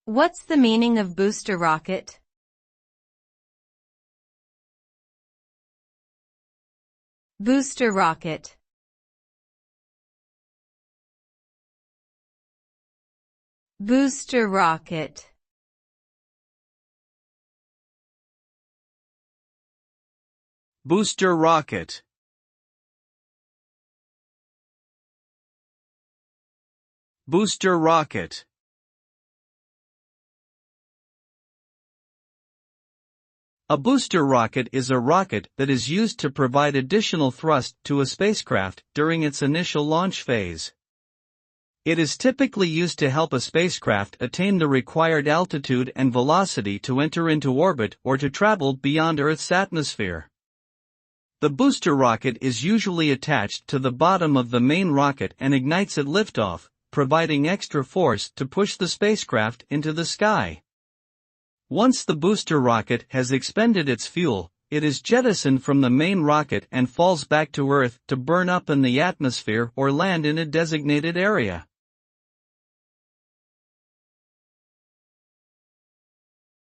What's the meaning of booster rocket? Booster rocket. Booster rocket. Booster rocket. Booster rocket. A booster rocket is a rocket that is used to provide additional thrust to a spacecraft during its initial launch phase. It is typically used to help a spacecraft attain the required altitude and velocity to enter into orbit or to travel beyond Earth's atmosphere. The booster rocket is usually attached to the bottom of the main rocket and ignites at liftoff, providing extra force to push the spacecraft into the sky. Once the booster rocket has expended its fuel, it is jettisoned from the main rocket and falls back to Earth to burn up in the atmosphere or land in a designated area.